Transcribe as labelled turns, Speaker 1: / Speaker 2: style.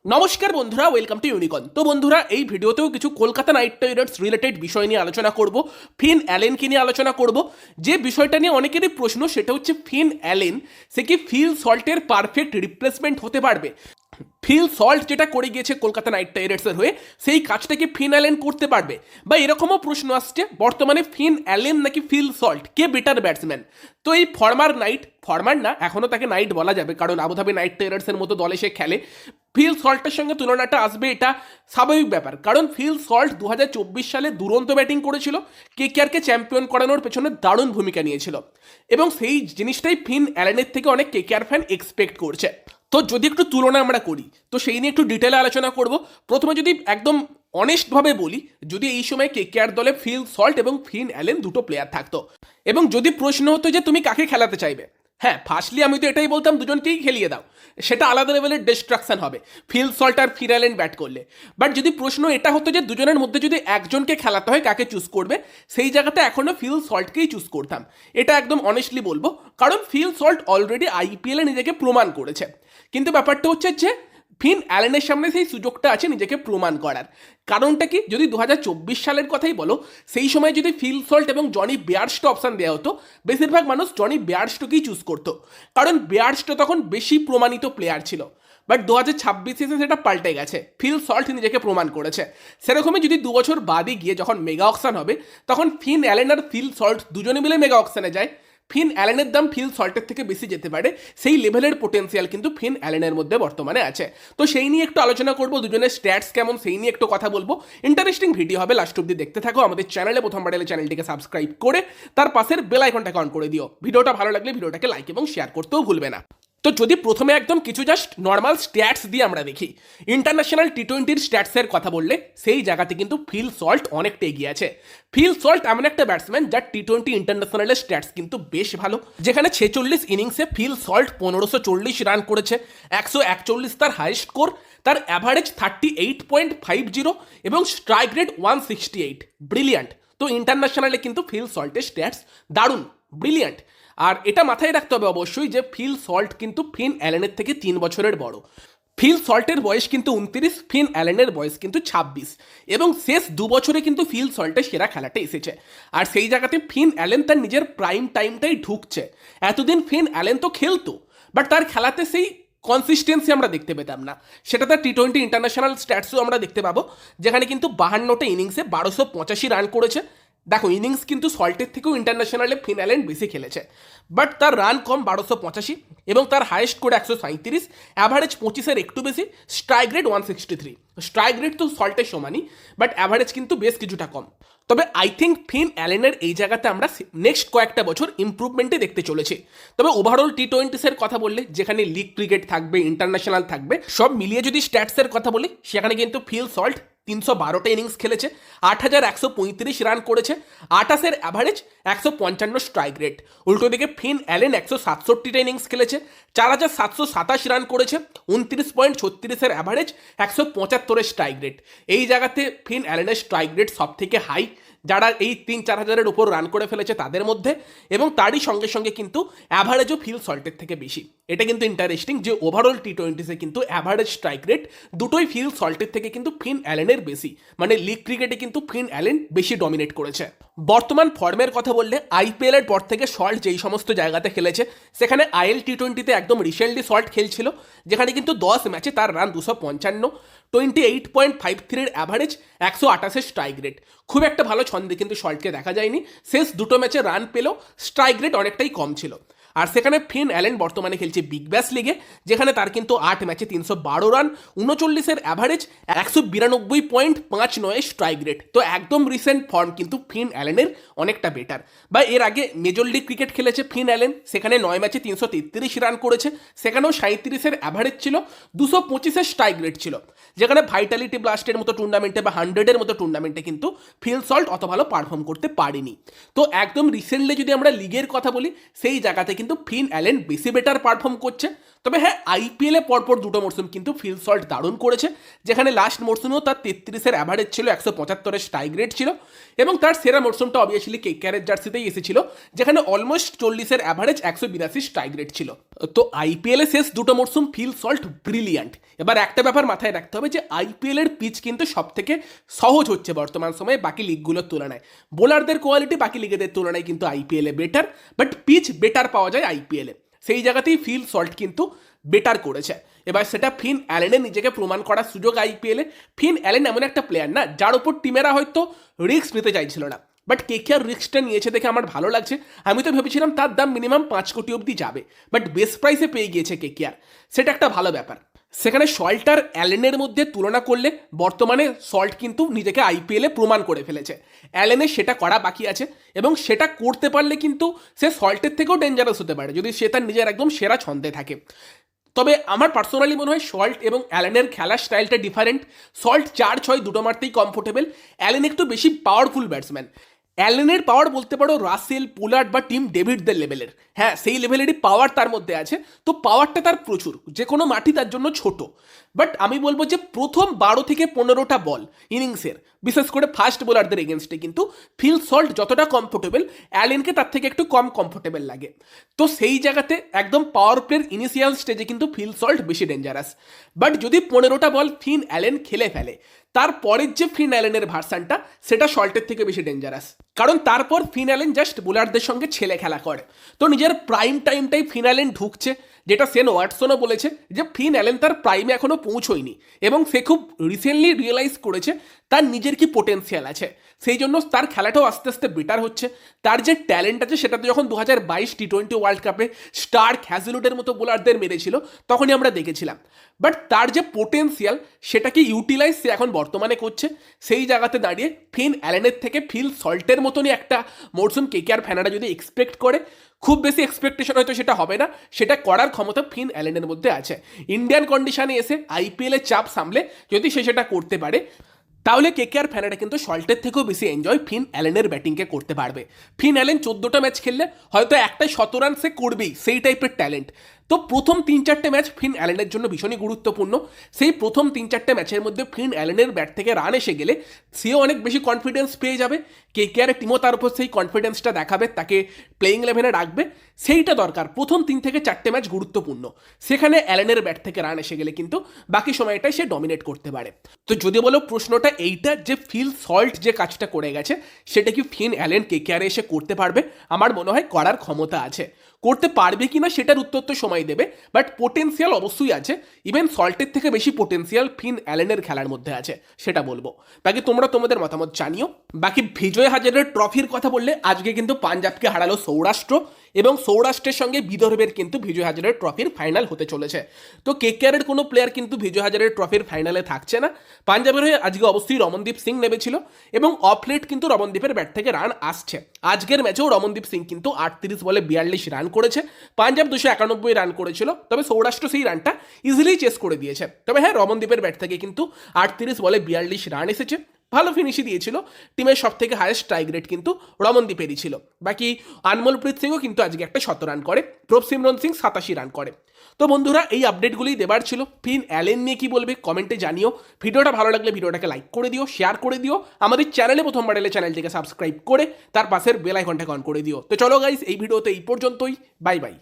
Speaker 1: নমস্কার বন্ধুরা, welcome to unicorn. তো বন্ধুরা, এই ভিডিওতেও কিছু কলকাতা নাইট রাইডার্স রিলেটেড বিষয় নিয়ে আলোচনা করব। ফিন অ্যালেনকে নিয়ে আলোচনা করব। যে বিষয়টা নিয়ে অনেকেরই প্রশ্ন, সেটা হচ্ছে ফিন অ্যালেন সে কি ফিল সল্টের পারফেক্ট রিপ্লেসমেন্ট হতে পারবে? ফিল সল্ট যেটা করে গিয়েছে কলকাতা নাইট রাইডার্সের হয়ে, সেই কাজটা কি ফিন অ্যালেন করতে পারবে? বা এরকমও প্রশ্ন আসছে, বর্তমানে ফিন অ্যালেন নাকি ফিল সল্ট, কে বেটার ব্যাটসম্যান? তো এই ফরমার না, এখনও তাকে নাইট বলা যাবে, কারণ আবুধাবি নাইট রাইডার্সের মতো দলে সে খেলে। ফিল সল্টের সঙ্গে তুলনাটা আসবে, এটা স্বাভাবিক ব্যাপার, কারণ ফিল সল্ট 2024 সালে দুরন্ত ব্যাটিং করেছিল, কেকেআরকে চ্যাম্পিয়ন করানোর পেছনে দারুণ ভূমিকা নিয়েছিল, এবং সেই জিনিসটাই ফিন অ্যালেনের থেকে অনেক কেকেআর ফ্যান এক্সপেক্ট করছে। তো যদি একটু তুলনা আমরা করি, তো সেই নিয়ে একটু ডিটেলে আলোচনা করব। প্রথমে যদি একদম অনেস্টভাবে বলি, যদি এই সময় কেকেআর দলে ফিল সল্ট এবং ফিন অ্যালেন দুটো প্লেয়ার থাকতো, এবং যদি প্রশ্ন হতো যে তুমি কাকে খেলাতে চাইবে, হ্যাঁ ফার্স্টলি আমি তো এটাই বলতাম দুজনকেই খেলিয়ে দাও, সেটা আলাদা লেভেলের ডিস্ট্রাকশন হবে ফিল সল্ট আর ফিন অ্যালেন ব্যাট করলে। বাট যদি প্রশ্ন এটা হতো যে দুজনের মধ্যে যদি একজনকে খেলাতে হয়, কাকে চুজ করবে, সেই জায়গাতে এখনও ফিল সল্টকেই চুজ করতাম, এটা একদম অনেস্টলি বলবো, কারণ ফিল সল্ট অলরেডি আইপিএলে নিজেকে প্রমাণ করেছে। কিন্তু ব্যাপারটা হচ্ছে যে ফিন অ্যালেনের সামনে সেই সুযোগটা আছে নিজেকে প্রমাণ করার। কারণটা কি, যদি 2024 সালের কথাই বলো, সেই সময় যদি ফিল সল্ট এবং জনি বেয়ারস্টো অপশান দেওয়া হতো, বেশিরভাগ মানুষ জনি বেয়ারস্টোকেই চুজ করতো, কারণ বেয়ারস্টো তখন বেশি প্রমাণিত প্লেয়ার ছিল। বাট 2026 সেটা পাল্টে গেছে, ফিল সল্ট নিজেকে প্রমাণ করেছে। সেরকমই যদি 2 বছর বাদে গিয়ে যখন মেগা অকশন হবে, তখন ফিন অ্যালেন আর ফিল সল্ট দুজনে মিলে মেগা অকশনে যায়, ফিন অ্যালেনের দাম ফিল সল্টের থেকে বেশি যেতে পারে। সেই লেভেলের পোটেন্সিয়াল কিন্তু ফিন অ্যালেনের মধ্যে বর্তমানে আছে। তো সেই নিয়ে একটু আলোচনা করবো, দুজনের স্ট্যাটস কেমন সেই নিয়ে একটু কথা বলবো। ইন্টারেস্টিং ভিডিও হবে, লাস্ট অব্দি দেখতে থাকো। আমাদের চ্যানেলে প্রথমবার এলে চ্যানেলটিকে সাবস্ক্রাইব করে তার পাশের বেল আইকনটাকে অন করে দিও। ভিডিওটা ভালো লাগলে ভিডিওটাকে লাইক এবং শেয়ার করতেও ভুলবে না। তো যদি প্রথমে একদম কিছু জাস্ট নর্মাল স্ট্যাটস দিয়ে আমরা দেখি, ইন্টারন্যাশনাল টি20 স্ট্যাটসের কথা বললে সেই জায়গাতে কিন্তু ফিল সল্ট অনেকটা এগিয়ে আছে। ফিল সল্ট এমন একটা ব্যাটসম্যান যার টি20 ইন্টারন্যাশনালের স্ট্যাটস কিন্তু বেশ ভালো, যেখানে 46 ইনিংসে ফিল সল্ট 1540 রান করেছে, 141 তার হাই স্কোর, তার অ্যাভারেজ 38.50 এবং স্ট্রাইক রেট 168, ব্রিলিয়ান্ট। তো ইন্টারন্যাশনালে কিন্তু ফিল সল্টের স্ট্যাটস দারুণ, ব্রিলিয়ান্ট। আর এটা মাথায় রাখতে হবে অবশ্যই যে ফিল সল্ট কিন্তু ফিন অ্যালেনের থেকে 3 বছরের বড়। ফিল সল্টের বয়স কিন্তু 29, ফিন অ্যালেনের বয়স কিন্তু 26, এবং শেষ 2 বছরে কিন্তু ফিল সল্টের সেরা খেলাটা এসেছে। আর সেই জায়গাতে ফিন অ্যালেন তার নিজের প্রাইম টাইমটাই ঢুকছে। এতদিন ফিন অ্যালেন তো খেলতো, বাট তার খেলাতে সেই কনসিস্টেন্সি আমরা দেখতে পেতাম না। সেটা তার টি20 ইন্টারন্যাশনাল স্ট্যাটসও আমরা দেখতে পাবো, যেখানে কিন্তু 52টা ইনিংসে 1285 রান করেছে। দেখো, ইনিংস কিন্তু সল্টের থেকেও ইন্টারন্যাশনালে ফিন অ্যালেন বেশি খেলেছে, বাট তার রান কম 1285, এবং তার হাইয়েস্ট স্কোর 137, অ্যাভারেজ 25-এর একটু বেশি, স্ট্রাইক রেট 163। স্ট্রাইক রেট তো সল্টের সমানই, বাট অ্যাভারেজ কিন্তু বেশ কিছুটা কম। তবে আই থিঙ্ক ফিন অ্যালেনের এই জায়গাতে আমরা নেক্সট কয়েকটা বছর ইম্প্রুভমেন্টে দেখতে চলেছি। তবে ওভারঅল টি20 কথা বললে, যেখানে লিগ ক্রিকেট থাকবে, ইন্টারন্যাশনাল থাকবে, সব মিলিয়ে যদি স্ট্যাটসের কথা বলি, সেখানে কিন্তু ফিল সল্ট 312টা ইনিংস খেলেছে, 8135 রান করেছে, 28-এর অ্যাভারেজ, 155 স্ট্রাইক রেট। উল্টো দিকে ফিন অ্যালেন 167টা ইনিংস খেলেছে, 4727 রান করেছে, 29.36-এর অ্যাভারেজ, 175-এর স্ট্রাইক রেট। এই জায়গাতে ফিন অ্যালেনের স্ট্রাইক রেট সব থেকে হাই, যারা এই 3-4 হাজারের উপর রান করে ফেলেছে তাদের মধ্যে, এবং তারই সঙ্গে সঙ্গে কিন্তু অ্যাভারেজও ফিল সল্টের থেকে বেশি। এটা কিন্তু ইন্টারেস্টিং যে ওভারঅল টি20 কিন্তু অ্যাভারেজ স্ট্রাইক রেট দুটোই ফিল সল্টের থেকে কিন্তু ফিন অ্যালেনের বেশি, মানে লিগ ক্রিকেটে কিন্তু ফিন অ্যালেন বেশি ডমিনেট করেছে। বর্তমান ফর্মের কথা বললে, আইপিএল এর পর থেকে সল্ট যেই সমস্ত জায়গাতে খেলেছে, সেখানে আইএল টি20 একদম রিসেন্টলি সল্ট খেলছিল, যেখানে কিন্তু 10 ম্যাচে তার রান 255, 28.53-এর অ্যাভারেজ, 128-এর স্ট্রাইক রেট। খুব একটা ভালো ছন্দে কিন্তু সল্টকে দেখা যায়নি, শেষ দুটো ম্যাচে রান পেলেও স্ট্রাইক রেট অনেকটাই কম ছিল। আর সেখানে ফিন অ্যালেন বর্তমানে খেলছে বিগ ব্যাশ লিগে, যেখানে তার কিন্তু 8 ম্যাচে 312 রান, 39-এর অ্যাভারেজ, 192.59 স্ট্রাইক রেট। তো একদম রিসেন্ট ফর্ম কিন্তু ফিন অ্যালেনের অনেকটা বেটার। বা এর আগে মেজর লিগ ক্রিকেট খেলেছে ফিন অ্যালেন, সেখানে 9 ম্যাচে 333 রান করেছে, সেখানেও 37-এর অ্যাভারেজ ছিল, 225-এর স্ট্রাইক রেট ছিল, যেখানে ভাইটালিটি ব্লাস্টের মতো টুর্নামেন্টে বা 100-এর মতো টুর্নামেন্টে কিন্তু ফিল সল্ট অত ভালো পারফর্ম করতে পারেনি। তো একদম রিসেন্টলি যদি আমরা লিগের কথা বলি, সেই জায়গাতে কিন্তু ফিন অ্যালেন বেশি বেটার পারফর্ম করছে। তবে হ্যাঁ, আইপিএলে পরপর দুটো মরশুম কিন্তু ফিল সল্ট দারুণ করেছে, যেখানে লাস্ট মরশুমেও তার 33-এর অ্যাভারেজ ছিল, 175-এর স্ট্রাইক রেট ছিল, এবং তার সেরা মরশুমটা অবভিয়াসলি কেকেআরের জার্সিতেই এসেছিল, যেখানে অলমোস্ট 40-এর অ্যাভারেজ 182 স্ট্রাইক রেট ছিল। তো আইপিএলে শেষ দুটো মরশুম ফিল সল্ট ব্রিলিয়ান্ট। এবার একটা ব্যাপার মাথায় রাখতে হবে যে আইপিএলের পিচ কিন্তু সব থেকে সহজ হচ্ছে বর্তমান সময়ে বাকি লিগগুলোর তুলনায়। বোলারদের কোয়ালিটি বাকি লিগেদের তুলনায় কিন্তু আইপিএলে বেটার, বাট পিচ বেটার পাওয়া যায় আইপিএলে। সেই জায়গাতেই ফিল সল্ট কিন্তু বেটার করেছে। এবার সেটা ফিন অ্যালেনের নিজেকে প্রমাণ করার সুযোগ আইপিএলে। ফিন অ্যালেন এমন একটা প্লেয়ার না যার ওপর টিমেরা হয়তো রিস্ক নিতে চাইছিল না, বাট কেকেআর রিস্কটা নিয়েছে দেখে আমার ভালো লাগছে। আমি তো ভেবেছিলাম তার দাম মিনিমাম 5 কোটি অবধি যাবে, বাট বেস্ট প্রাইসে পেয়ে গিয়েছে কেকেআর, সেটা একটা ভালো ব্যাপার। সেখানে সল্ট আর অ্যালেনের মধ্যে তুলনা করলে বর্তমানে সল্ট কিন্তু নিজেকে আইপিএলে প্রমাণ করে ফেলেছে, অ্যালেনের সেটা করা বাকি আছে, এবং সেটা করতে পারলে কিন্তু সে সল্টের থেকেও ডেঞ্জারাস হতে পারে যদি সে তার নিজের একদম সেরা ছন্দে থাকে। তবে আমার পার্সোনালি মনে হয় সল্ট এবং অ্যালেনের খেলার স্টাইলটা ডিফারেন্ট। সল্ট 4-6 দুটো মারতেই কমফোর্টেবল, অ্যালেন একটু বেশি পাওয়ারফুল ব্যাটসম্যান। অ্যালেনের পাওয়ার বলতে পারো রাসেল, পোলার্ড বা টিম ডেভিডদের লেভেলের, হ্যাঁ সেই লেভেলেরই পাওয়ার তার মধ্যে আছে। তো পাওয়ারটা তার প্রচুর, যে কোনো মাটি তার জন্য ছোট। বাট আমি বলবো যে প্রথম 12 থেকে 15টা বল ইনিংসের, বিশেষ করে ফাস্ট বোলারদের এগেনস্টে কিন্তু ফিল সল্ট যতটা কমফোর্টেবল, অ্যালেনকে তার থেকে একটু কম কমফোর্টেবল লাগে। তো সেই জায়গাতে একদম পাওয়ার প্লের ইনিশিয়াল স্টেজে কিন্তু ফিল সল্ট বেশি ডেঞ্জারাস। বাট যদি 15টা বল ফিন অ্যালেন খেলে ফেলে, তারপরের যে ফিন অ্যালেনের ভার্সানটা সেটা সল্টের থেকে বেশি ডেঞ্জারাস, কারণ তারপর ফিন অ্যালেন জাস্ট বোলারদের সঙ্গে ছেলে খেলা করে। তো নিজের প্রাইম টাইমটাই ফিন অ্যালেন ঢুকছে, যেটা সেন ওয়াটসনও বলেছে যে ফিন অ্যালেন তার প্রাইমে এখনো পৌঁছয়নি, এবং সে খুব রিসেন্টলি রিয়েলাইজ করেছে তার নিজের কি পোটেন্সিয়াল আছে। সেই জন্য তার খেলাটাও আস্তে আস্তে বেটার হচ্ছে। তার যে ট্যালেন্ট আছে সেটা তো যখন 2022 টি20 ওয়ার্ল্ড কাপে স্টার্ক, হ্যাজেলউডের মতো বোলারদের মেরেছিল তখনই আমরা দেখেছিলাম। বাট তার যে পোটেন্সিয়াল সেটাকে ইউটিলাইজ সে এখন বর্তমানে করছে। সেই জায়গাতে দাঁড়িয়ে ফিন অ্যালেনের থেকে ফিল সল্টের মতনই একটা মরশুম কেকেআর ফ্যানারা যদি এক্সপেক্ট করে, খুব বেশি এক্সপেকটেশন হয়তো সেটা হবে না, সেটা করার ক্ষমতা ফিন অ্যালেনের মধ্যে আছে। ইন্ডিয়ান কন্ডিশনে এসে আইপিএলের চাপ সামলে যদি সে সেটা করতে পারে, তাহলে কেকেআর ফ্যানেরা কিন্তু সল্টের থেকেও বেশি এনজয় ফিন অ্যালেনের ব্যাটিংকে করতে পারবে। ফিন অ্যালেন 14টা ম্যাচ খেললে হয়তো একটাই 100 রান সে করবেই, সেই টাইপের ট্যালেন্ট। তো প্রথম 3-4টে ম্যাচ ফিন অ্যালেনের জন্য ভীষণই গুরুত্বপূর্ণ। সেই প্রথম 3-4টে ম্যাচের মধ্যে ফিন অ্যালেনের ব্যাট থেকে রান এসে গেলে সেও অনেক বেশি কনফিডেন্স পেয়ে যাবে, কেকেআরের টিমও তার উপর সেই কনফিডেন্সটা দেখাবে, তাকে প্লেইং ইলেভেনে রাখবে। সেইটা দরকার। প্রথম 3 থেকে 4টে ম্যাচ গুরুত্বপূর্ণ, সেখানে অ্যালেনের ব্যাট থেকে রান এসে গেলে কিন্তু বাকি সময়টাই সে ডমিনেট করতে পারে। তো যদি বলো প্রশ্নটা এইটা যে ফিল সল্ট যে কাজটা করে গেছে সেটা কি ফিন অ্যালেন কেকেআরে এসে করতে পারবে, আমার মনে হয় করার ক্ষমতা আছে। করতে পারবে কিনা সেটার উত্তর তো সময় দেবে, বাট পোটেন্সিয়াল অবশ্যই আছে। ইভেন সল্টের থেকে বেশি পোটেন্সিয়াল ফিন অ্যালেনের খেলার মধ্যে আছে, সেটা বলবো। বাকি তোমরা তোমাদের মতামত জানিও। বাকি বিজয় হাজারের ট্রফির কথা বললে আজকে কিন্তু পাঞ্জাবকে হারালো সৌরাষ্ট্র, এবং সৌরাষ্ট্রের সঙ্গে বিদর্ভের কিন্তু বিজয় হাজারের ট্রফির ফাইনাল হতে চলেছে। তো কেকেআরের কোনো প্লেয়ার কিন্তু বিজয় হাজারের ট্রফির ফাইনালে থাকছে না। পাঞ্জাবের হয়ে আজকে অবশ্যই রমনদীপ সিং নেমেছিল, এবং অফলেট কিন্তু রমনদীপের ব্যাট থেকে রান আসছে। আজকের ম্যাচেও রমনদীপ সিং কিন্তু 38 বলে 42 রান করেছে। পাঞ্জাব 291 রান করেছিল, তবে সৌরাষ্ট্র সেই রানটা ইজিলি চেস করে দিয়েছে। তবে হ্যাঁ, রমনদীপের ব্যাট থেকে কিন্তু 38 বলে 42 রান এসেছে, ভালো ফিনিশই দিয়েছিল। টিমের সব থেকে হায়েস্ট স্ট্রাইক রেট কিন্তু রমনদীপেরই ছিল। বাকি আনমোলপ্রীত সিংও কিন্তু আজকে একটা 100 রান করে, প্রভসিমরন সিং 87 রান করে। তো বন্ধুরা, এই আপডেটগুলোই দেবার ছিল। ফিন অ্যালেন নিয়ে কি বলবে কমেন্টে জানিও। ভিডিওটা ভালো লাগলে ভিডিওটাকে লাইক করে দিও, শেয়ার করে দিও। আমাদের চ্যানেলে প্রথমবার এলে চ্যানেলটিকে সাবস্ক্রাইব করে তার পাশের বেল আইকনটাকে অন করে দিও। তো চলো গাইস, এই ভিডিওতে এই পর্যন্তই। Bye bye.